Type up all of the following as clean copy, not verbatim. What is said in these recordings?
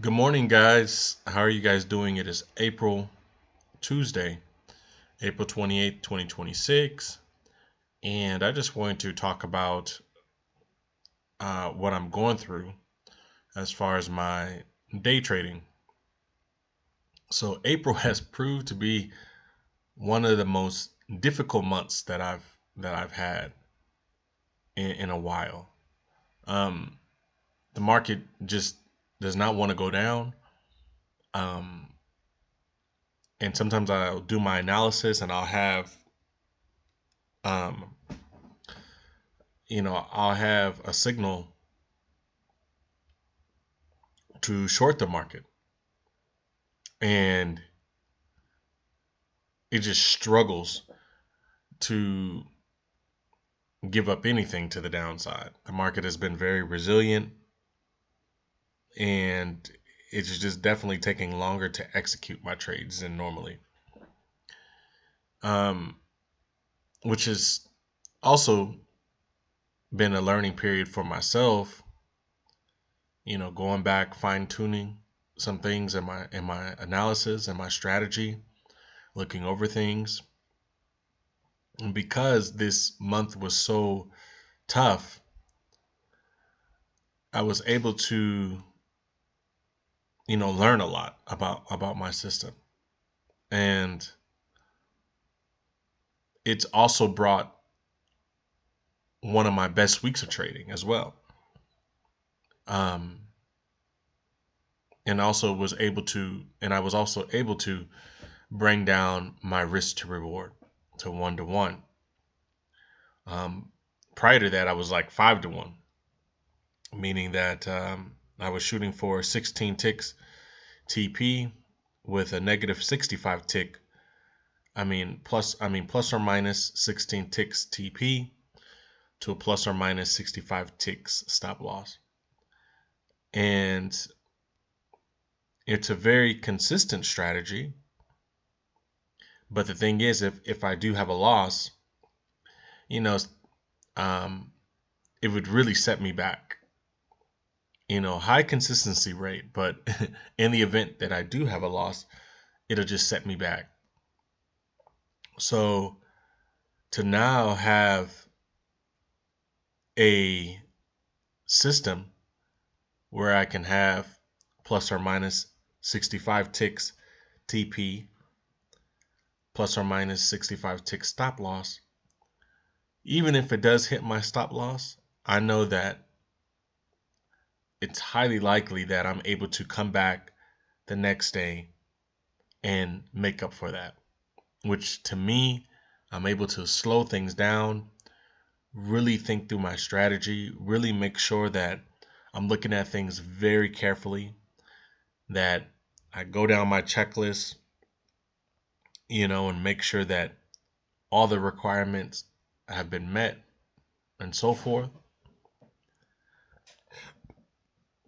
Good morning, guys. How are you guys doing? It is Tuesday, April 28th, 2026. And I just wanted to talk about what I'm going through as far as my day trading. So, April has proved to be one of the most difficult months that I've had in a while. Um, the market just does not want to go down. Um, and sometimes I'll do my analysis and um, I'll have a signal to short the market, and it just struggles to give up anything to the downside. The market has been very resilient, and it's just definitely taking longer to execute my trades than normally. Um, which has also been a learning period for myself. Going back, fine tuning some things in my analysis and my strategy, looking over things. And because this month was so tough, I was able to, learn a lot about my system. And it's also brought one of my best weeks of trading as well. Um, and I was also able to bring down my risk to reward to 1 to 1. Um, Prior to that, I was like 5 to 1, meaning that I was shooting for 16 ticks TP with a negative 65 tick. Plus or minus 16 ticks TP to a plus or minus 65 ticks stop loss. And it's a very consistent strategy. But the thing is, if I do have a loss, you know, um, it would really set me back. High consistency rate, but in the event that I do have a loss, it'll just set me back. So to now have a system where I can have plus or minus 65 ticks TP, plus or minus 65 ticks stop loss, even if it does hit my stop loss, I know that it's highly likely that I'm able to come back the next day and make up for that, which to me, I'm able to slow things down, really think through my strategy, really make sure that I'm looking at things very carefully, that I go down my checklist, and make sure that all the requirements have been met and so forth.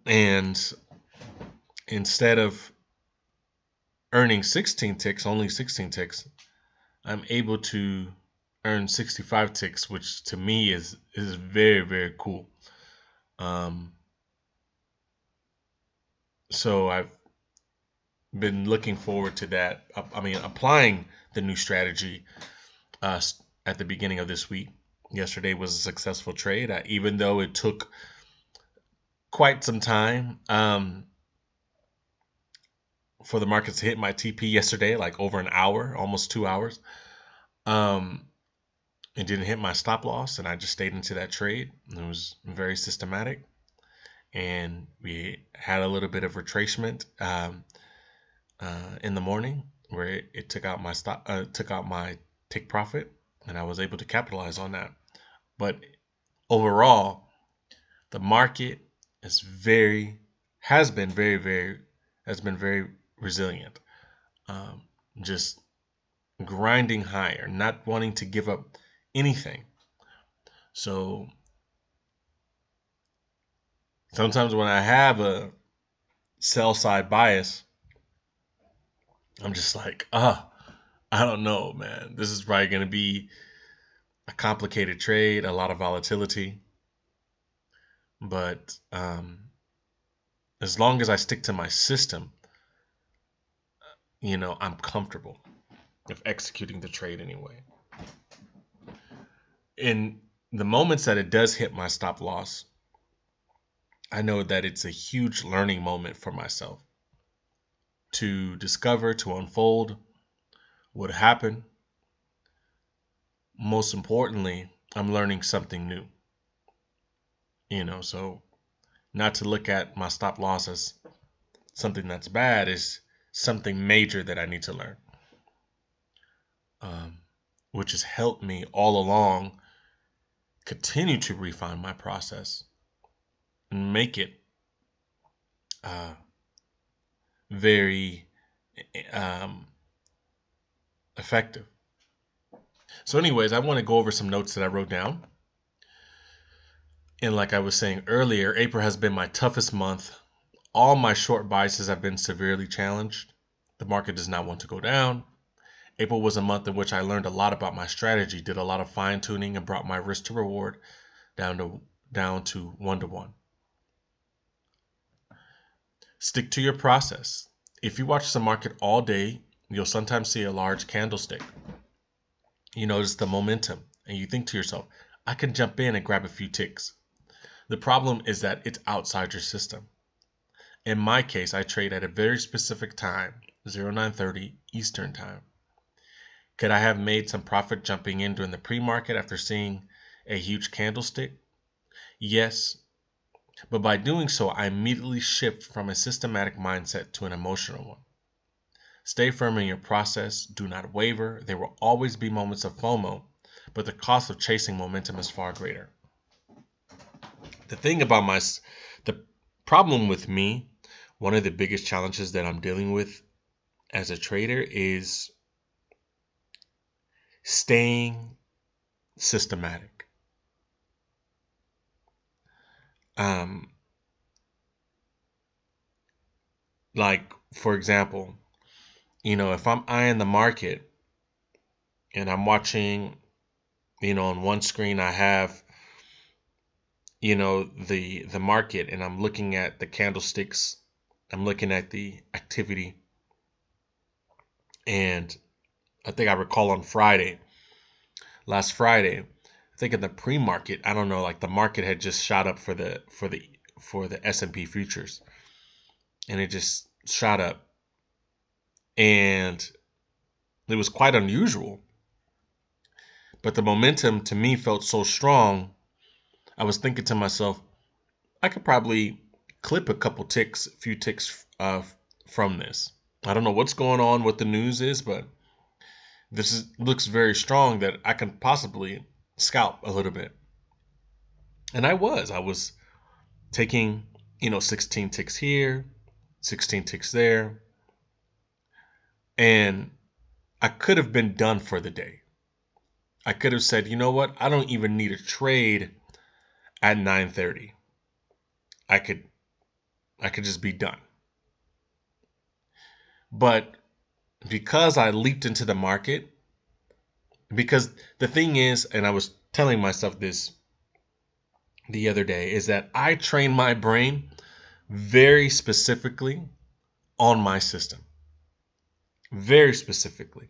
And instead of earning 16 ticks, only 16 ticks, I'm able to earn 65 ticks, which to me is very, very cool. Um, so I've been looking forward to that. Applying the new strategy uh, at the beginning of this week. Yesterday was a successful trade, even though it took quite some time for the markets to hit my TP yesterday, like over an hour, almost 2 hours. It didn't hit my stop loss, and I just stayed into that trade. It was very systematic, and we had a little bit of retracement in the morning where it took out my take profit, and I was able to capitalize on that. But overall, the market is very has been very very has been very resilient. Um, just grinding higher, not wanting to give up anything. So sometimes when I have a sell side bias, I'm just like, I don't know, man. This is probably going to be a complicated trade, a lot of volatility. But As long as I stick to my system, I'm comfortable with executing the trade anyway. In the moments that it does hit my stop loss, I know that it's a huge learning moment for myself to discover, to unfold what happened. Most importantly, I'm learning something new. So not to look at my stop loss as something that's bad, is something major that I need to learn, which has helped me all along continue to refine my process and make it very effective. So anyways, I want to go over some notes that I wrote down. And like I was saying earlier, April has been my toughest month. All my short biases have been severely challenged. The market does not want to go down. April was a month in which I learned a lot about my strategy, did a lot of fine tuning, and brought my risk to reward down to 1-to-1. Stick to your process. If you watch the market all day, you'll sometimes see a large candlestick. You notice the momentum and you think to yourself, I can jump in and grab a few ticks. The problem is that it's outside your system. In my case, I trade at a very specific time, 0930 Eastern time. Could I have made some profit jumping in during the pre-market after seeing a huge candlestick? Yes, but by doing so, I immediately shift from a systematic mindset to an emotional one. Stay firm in your process. Do not waver. There will always be moments of FOMO, but the cost of chasing momentum is far greater. The problem with me, one of the biggest challenges that I'm dealing with as a trader is staying systematic. Like, for example, if I'm eyeing the market and I'm watching, on one screen I have, the market, and I'm looking at the candlesticks, I'm looking at the activity, and I think I recall on last Friday, I think in the pre-market, I don't know, like the market had just shot up for the S&P futures, and it just shot up, and it was quite unusual. But the momentum to me felt so strong. I was thinking to myself, I could probably clip a few ticks from this. I don't know what's going on, what the news is, but looks very strong that I can possibly scalp a little bit. And I was taking, 16 ticks here, 16 ticks there. And I could have been done for the day. I could have said, you know what? I don't even need a trade at 9:30. I could just be done. But because I leaped into the market, because the thing is, and I was telling myself this the other day, is that I train my brain very specifically on my system. Very specifically.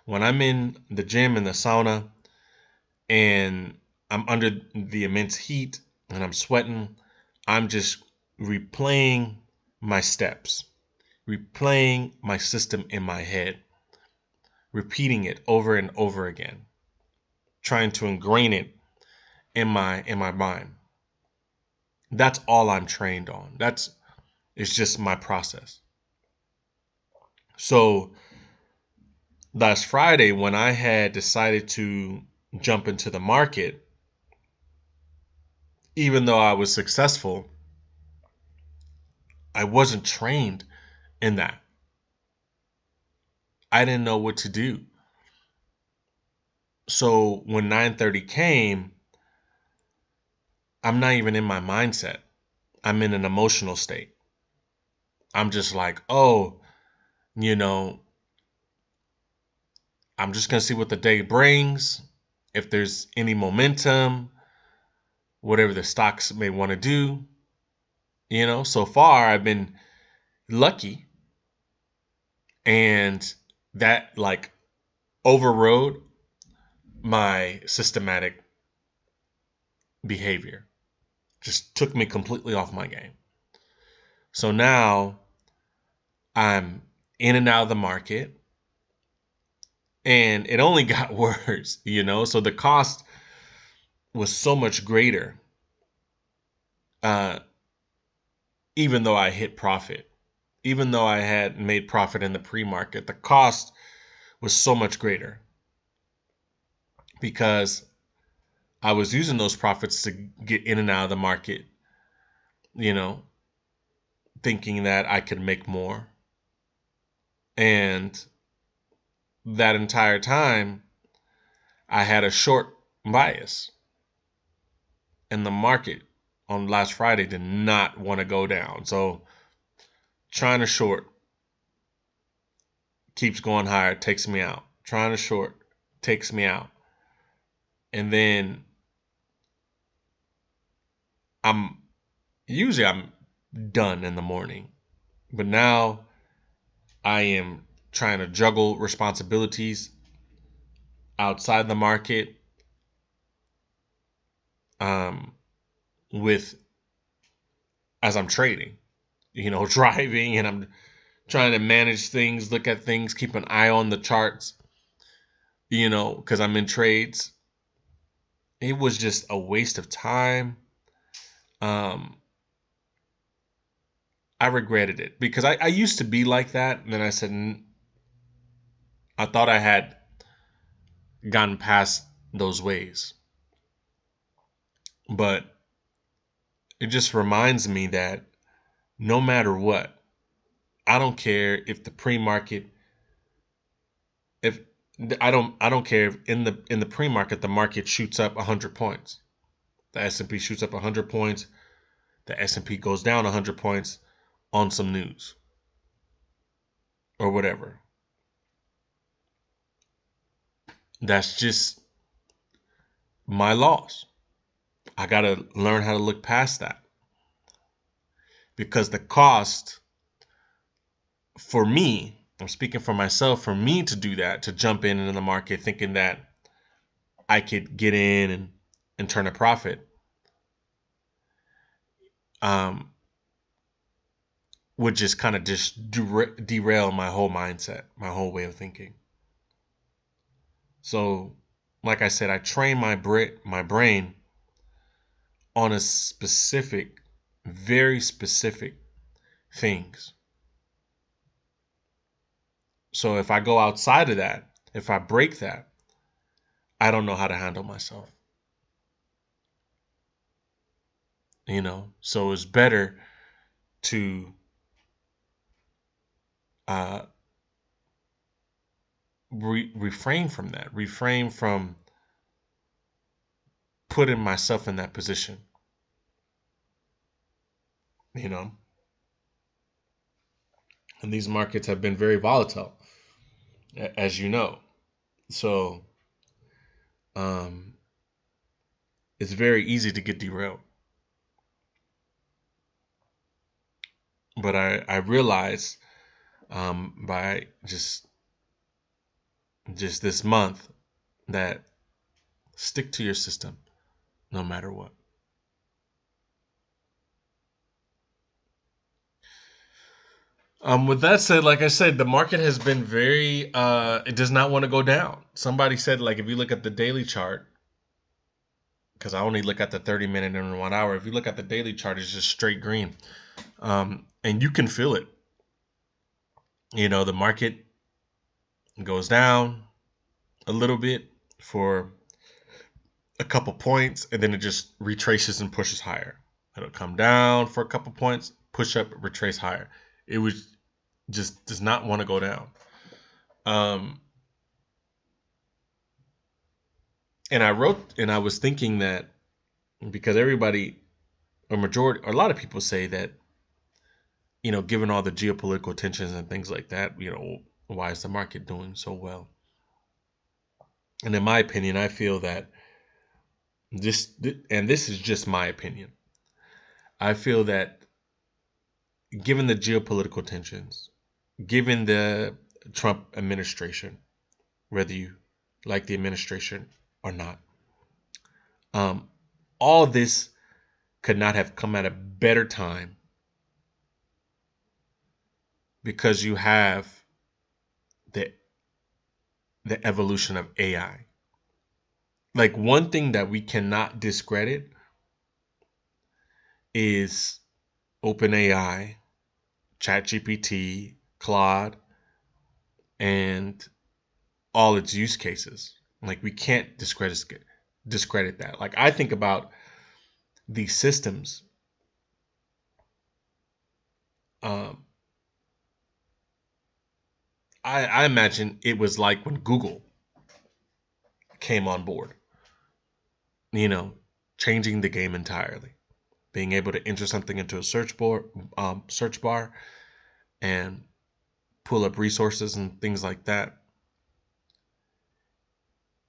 When I'm in the gym, in the sauna, and I'm under the immense heat and I'm sweating, I'm just replaying my steps, replaying my system in my head, repeating it over and over again, trying to ingrain it in my mind. That's all I'm trained on. It's just my process. So last Friday, when I had decided to jump into the market, even though I was successful, I wasn't trained in that. I didn't know what to do. So when 9:30 came, I'm not even in my mindset. I'm in an emotional state. I'm just like, oh, I'm just going to see what the day brings. If there's any momentum, whatever the stocks may want to do, So far I've been lucky, and that like overrode my systematic behavior. Just took me completely off my game. So now I'm in and out of the market, and it only got worse, So the cost was so much greater, uh, even though I hit profit. Even though I had made profit in the pre-market, the cost was so much greater because I was using those profits to get in and out of the market, you know, thinking that I could make more. And that entire time, I had a short bias. And the market on last Friday did not want to go down. So trying to short keeps going higher, takes me out. Trying to short takes me out. And then I'm done in the morning. But now I am trying to juggle responsibilities outside the market, um, with as I'm trading, driving, and I'm trying to manage things, look at things, keep an eye on the charts, because I'm in trades. It was just a waste of time. Um, I regretted it because I used to be like that. And then I said, I thought I had gotten past those ways. But it just reminds me that no matter what, I don't care if the pre-market, if I don't care if in the pre-market the market shoots up 100 points. The S&P shoots up 100 points. The S&P goes down 100 points on some news or whatever. That's just my loss. I got to learn how to look past that, because the cost for me, I'm speaking for myself, for me to do that, to jump in the market thinking that I could get in and turn a profit, um, would just kind of just derail my whole mindset, my whole way of thinking. So, like I said, I train my brain on a specific, very specific things. So if I go outside of that, if I break that, I don't know how to handle myself. So it's better to uh, refrain from that, refrain from putting myself in that position. And these markets have been very volatile, as you know. So um, it's very easy to get derailed. But I realized, by just this month, that stick to your system no matter what. With that said, like I said, the market has been very, it does not want to go down. Somebody said, like, if you look at the daily chart, because I only look at the 30-minute and 1 hour, if you look at the daily chart, it's just straight green. And you can feel it. The market goes down a little bit for a couple points, and then it just retraces and pushes higher. It'll come down for a couple points, push up, retrace higher. It was just does not want to go down. And I was thinking that, because everybody, a lot of people say that, given all the geopolitical tensions and things like that, why is the market doing so well? And in my opinion, I feel that this is just my opinion. I feel that given the geopolitical tensions, given the Trump administration, whether you like the administration or not, um, all this could not have come at a better time because you have the the evolution of AI. Like one thing that we cannot discredit is OpenAI, ChatGPT, Claude, and all its use cases. Like we can't discredit that. Like I think about these systems. Um, I imagine it was like when Google came on board. You know, changing the game entirely. Being able to enter something into a search bar, and pull up resources and things like that.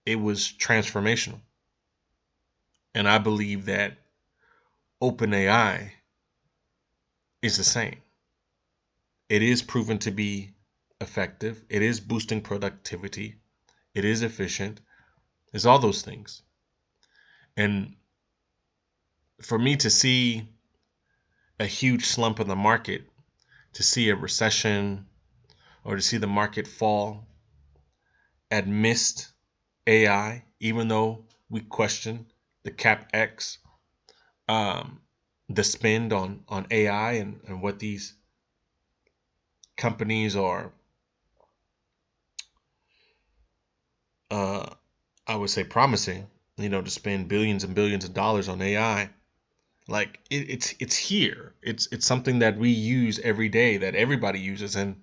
It was transformational, and I believe that OpenAI is the same. It is proven to be effective. It is boosting productivity. It is efficient. It's all those things. And for me to see a huge slump in the market, to see a recession, or to see the market fall amidst AI, even though we question the CapEx, um, the spend on AI, and what these companies are, uh, I would say, promising, to spend billions and billions of dollars on AI. Like it's here. It's something that we use every day, that everybody uses, and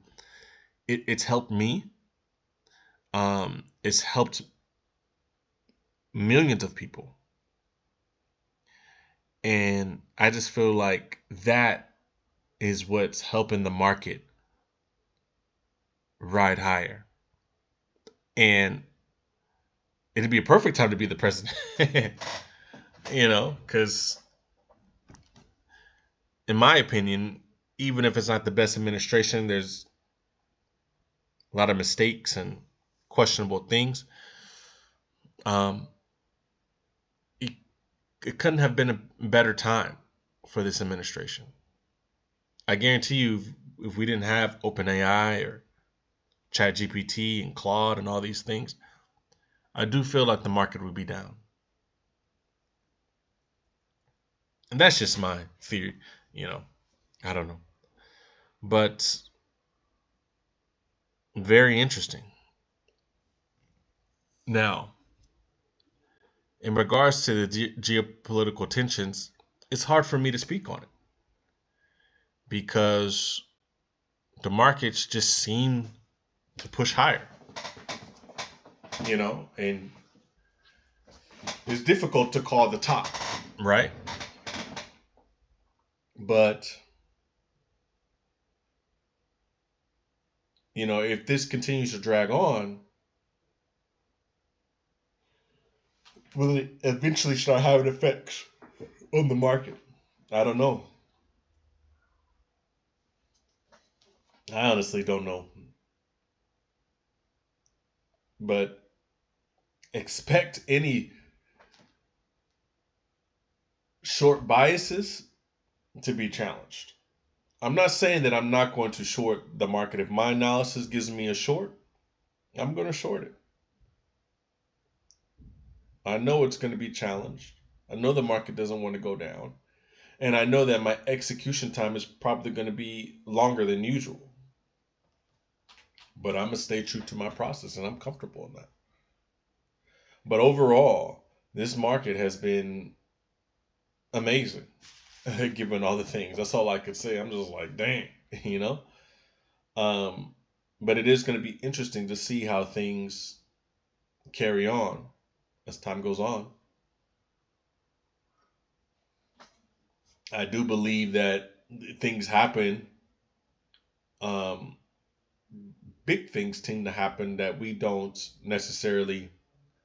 it's helped me. It's helped millions of people, and I just feel like that is what's helping the market ride higher. And it'd be a perfect time to be the president, because in my opinion, even if it's not the best administration, there's a lot of mistakes and questionable things. Um, it, it couldn't have been a better time for this administration. I guarantee you, if we didn't have OpenAI or ChatGPT and Claude and all these things, I do feel like the market would be down. And that's just my theory, you know. I don't know. But very interesting. Now, in regards to the geopolitical tensions, it's hard for me to speak on it because the markets just seem to push higher, and it's difficult to call the top, right? But, if this continues to drag on, will it eventually start having effects on the market? I don't know. I honestly don't know. But expect any short biases to be challenged. I'm not saying that I'm not going to short the market. If my analysis gives me a short, I'm going to short it. I know it's going to be challenged. I know the market doesn't want to go down. And I know that my execution time is probably going to be longer than usual. But I'm going to stay true to my process, and I'm comfortable in that. But overall, this market has been amazing, given all the things. That's all I could say. I'm just like, dang, you know? Um, but it is going to be interesting to see how things carry on as time goes on. I do believe that things happen. Um, Big things tend to happen that we don't necessarily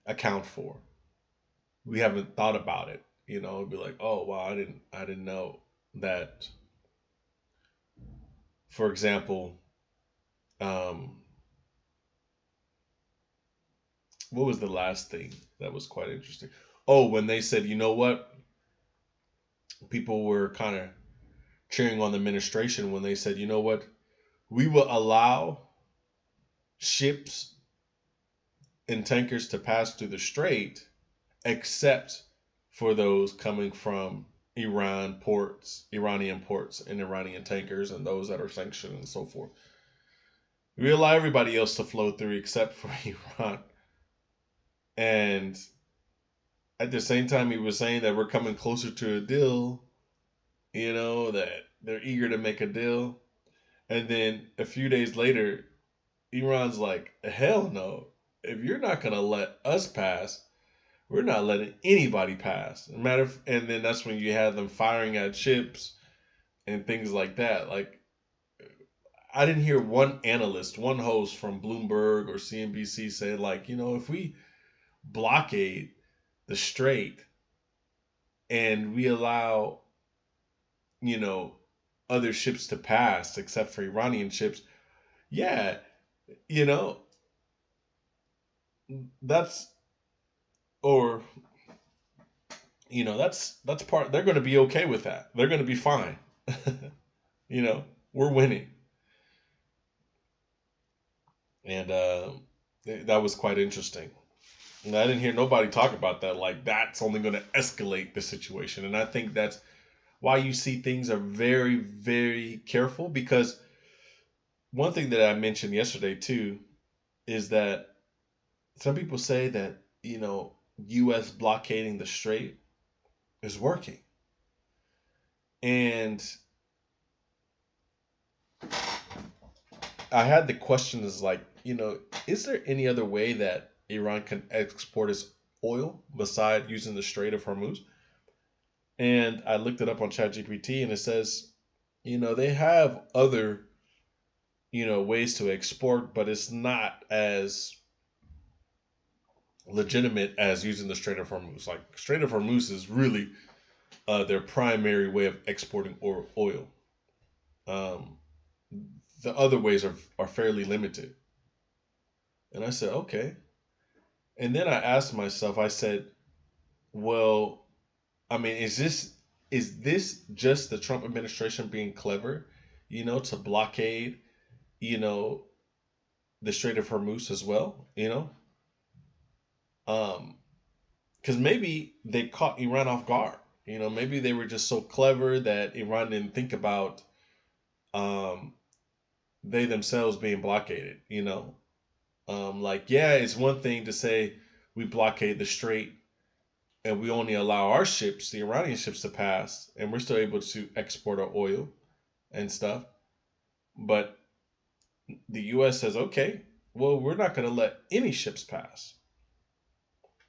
account for. We haven't thought about it. It'd be like, oh wow, I didn't know that for example, um, what was the last thing that was quite interesting? Oh, when they said, you know what, people were kind of cheering on the administration when they said, you know what, we will allow ships and tankers to pass through the strait, except for those coming from Iranian ports, and Iranian tankers, and those that are sanctioned and so forth. We allow everybody else to flow through except for Iran. And at the same time, he was saying that we're coming closer to a deal, that they're eager to make a deal. And then a few days later, Iran's like, hell no. If you're not going to let us pass, we're not letting anybody pass. And then that's when you had them firing at ships and things like that. Like, I didn't hear one analyst, one host from Bloomberg or CNBC say, like, if we blockade the strait and we allow, you know, other ships to pass except for Iranian ships, yeah, you know, that's or that's part, they're going to be okay with that. They're going to be fine. We're winning. And that was quite interesting. And I didn't hear nobody talk about that. Like, that's only going to escalate the situation. And I think that's why you see things are very, very careful. Because one thing that I mentioned yesterday too is that some people say that, U.S. blockading the strait is working. And I had the question is like, is there any other way that Iran can export its oil beside using the Strait of Hormuz? And I looked it up on ChatGPT, and it says, they have other, ways to export, but it's not as legitimate as using the Strait of Hormuz. Like, Strait of Hormuz is really their primary way of exporting oil. Um, the other ways are fairly limited. And I said, okay. And then I asked myself, I said, well, I mean, is this just the Trump administration being clever, to blockade, you know, the Strait of Hormuz as well, Um, because maybe they caught Iran off guard. Maybe they were just so clever that Iran didn't think about um they themselves being blockaded, like, yeah, it's one thing to say we blockade the strait and we only allow our ships, the Iranian ships, to pass, and we're still able to export our oil and stuff. But the U.S. says, okay, well, we're not going to let any ships pass,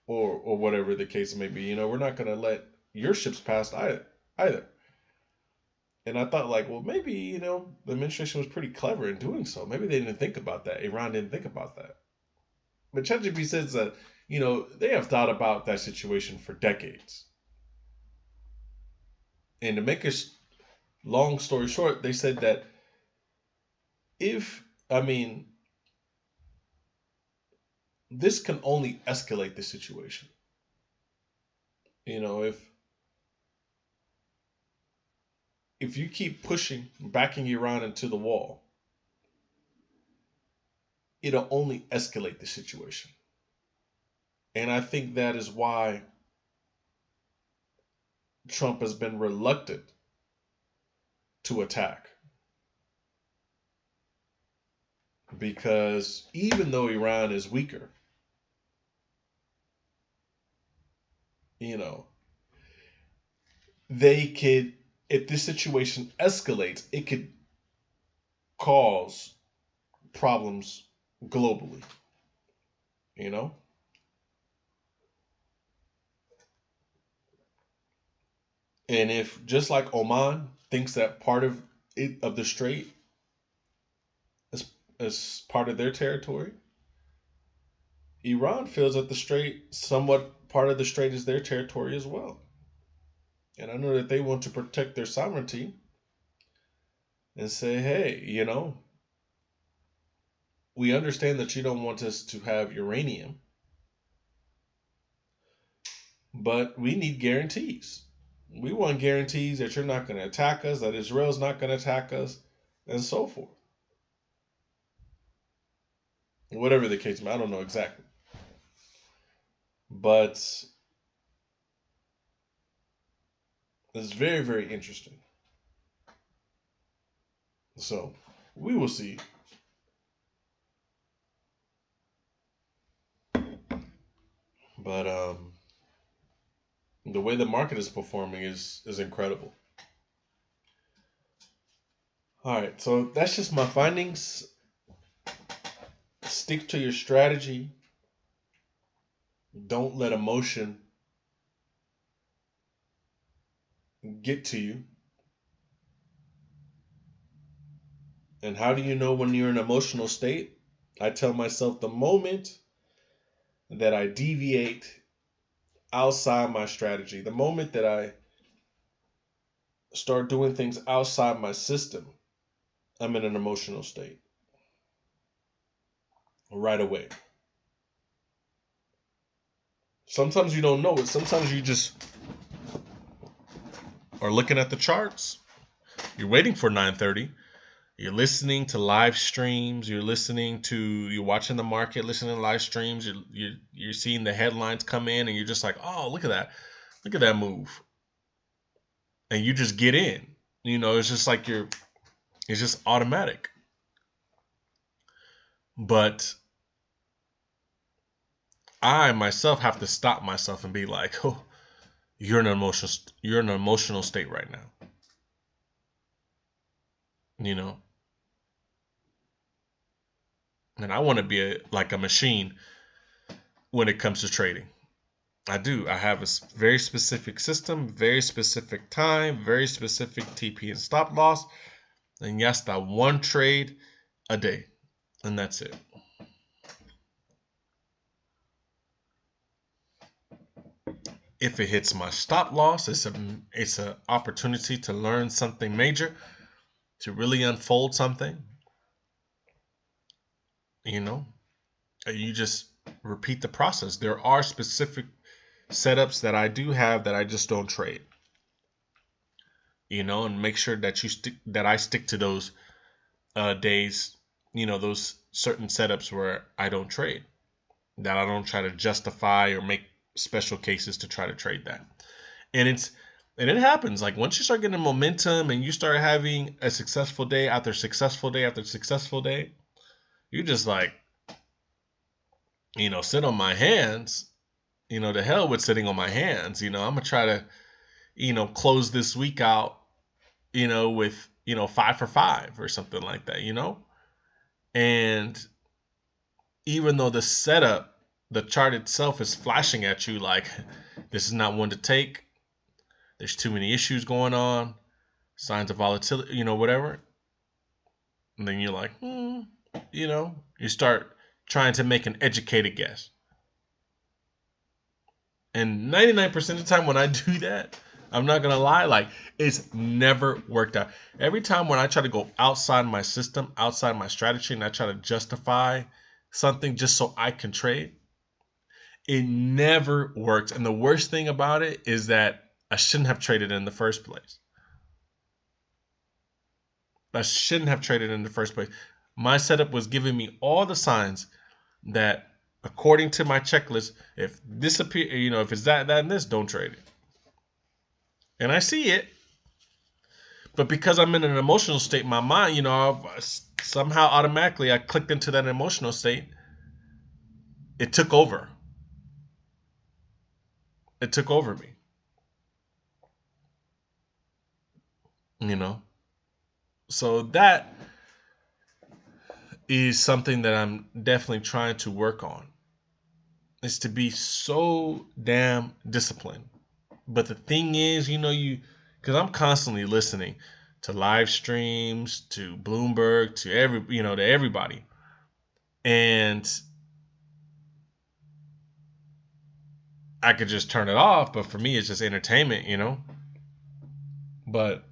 or whatever the case may be. We're not going to let your ships pass either. And I thought, like, well, maybe, the administration was pretty clever in doing so. Maybe they didn't think about that. Iran didn't think about that. But ChatGPT says that, they have thought about that situation for decades. And to make a long story short, they said that if, I mean, this can only escalate the situation. If you keep pushing, backing Iran into the wall, it'll only escalate the situation. And I think that is why Trump has been reluctant to attack. Because even though Iran is weaker, they could, if this situation escalates, it could cause problems globally, you know? And if, just like Oman thinks that part of the strait is part of their territory, Iran feels that the strait, somewhat part of the strait, is their territory as well. And I know that they want to protect their sovereignty. and say, hey, we understand that you don't want us to have uranium, but we need guarantees. We want guarantees that you're not going to attack us, that Israel's not going to attack us, and so forth. Whatever the case, I don't know exactly. But it's very, very interesting. So we will see. But the way the market is performing is incredible. All right, so that's just my findings. Stick to your strategy. Don't let emotion get to you. And how do you know when you're in an emotional state? I tell myself the moment that I deviate outside my strategy, the moment that I start doing things outside my system, I'm in an emotional state right away. Sometimes you don't know it. Sometimes you just are looking at the charts. You're waiting for 9:30. You're listening to live streams. You're watching the market, listening to live streams. You're seeing the headlines come in, and you're just like, oh, look at that move, and you just get in. It's just like it's just automatic. But I myself have to stop myself and be like, oh, you're in an emotional state right now. You know, and I want to be like a machine when it comes to trading. I do. I have a very specific system, very specific time, very specific TP and stop loss. And yes, that one trade a day. And that's it. If it hits my stop loss, it's an opportunity to learn something major, to really unfold something. You just repeat the process. There are specific setups that I do have that I just don't trade. And make sure that I stick to those days, those certain setups where I don't trade, that I don't try to justify or make special cases to try to trade that. And it happens. Like once you start getting momentum and you start having a successful day after successful day after successful day, you just like, sit on my hands. To hell with sitting on my hands. I'm gonna try to, close this week out, with 5 for 5 or something like that. And even though the chart itself is flashing at you like this is not one to take, there's too many issues going on, signs of volatility, whatever. And then you're like, you start trying to make an educated guess. And 99% of the time when I do that, I'm not going to lie, like it's never worked out. Every time when I try to go outside my system, outside my strategy, and I try to justify something just so I can trade, it never works. And the worst thing about it is that I shouldn't have traded in the first place. I shouldn't have traded in the first place. My setup was giving me all the signs that, according to my checklist, if this appear, if it's that, and this, don't trade it. And I see it, but because I'm in an emotional state, my mind, somehow automatically I clicked into that emotional state. It took over. It took over me. So that is something that I'm definitely trying to work on, is to be so damn disciplined. But the thing is, because I'm constantly listening to live streams, to Bloomberg, to to everybody. And I could just turn it off, but for me it's just entertainment. But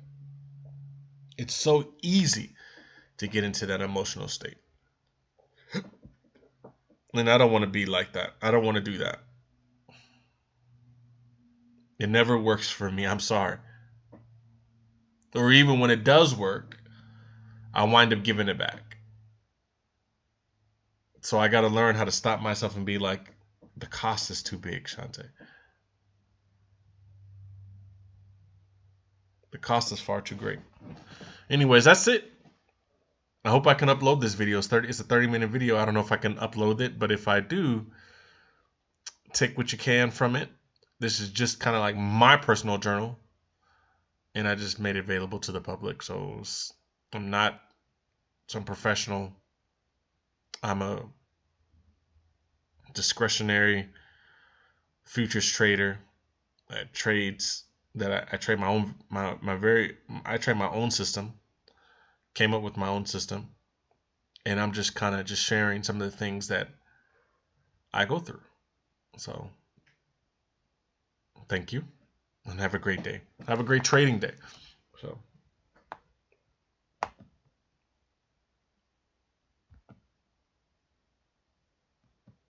It's so easy to get into that emotional state. And I don't want to be like that. I don't want to do that. It never works for me. I'm sorry. Or even when it does work, I wind up giving it back. So I got to learn how to stop myself and be like, the cost is too big, Shante. The cost is far too great. Anyways, that's it. I hope I can upload this video. It's a 30-minute video. I don't know if I can upload it, but if I do, take what you can from it. This is just kind of like my personal journal, and I just made it available to the public. So I'm not some professional. I'm a discretionary futures trader that trades I trade my own I trade my own system. Came up with my own system, and I'm just kind of just sharing some of the things that I go through. So thank you, and have a great day. Have a great trading day. So.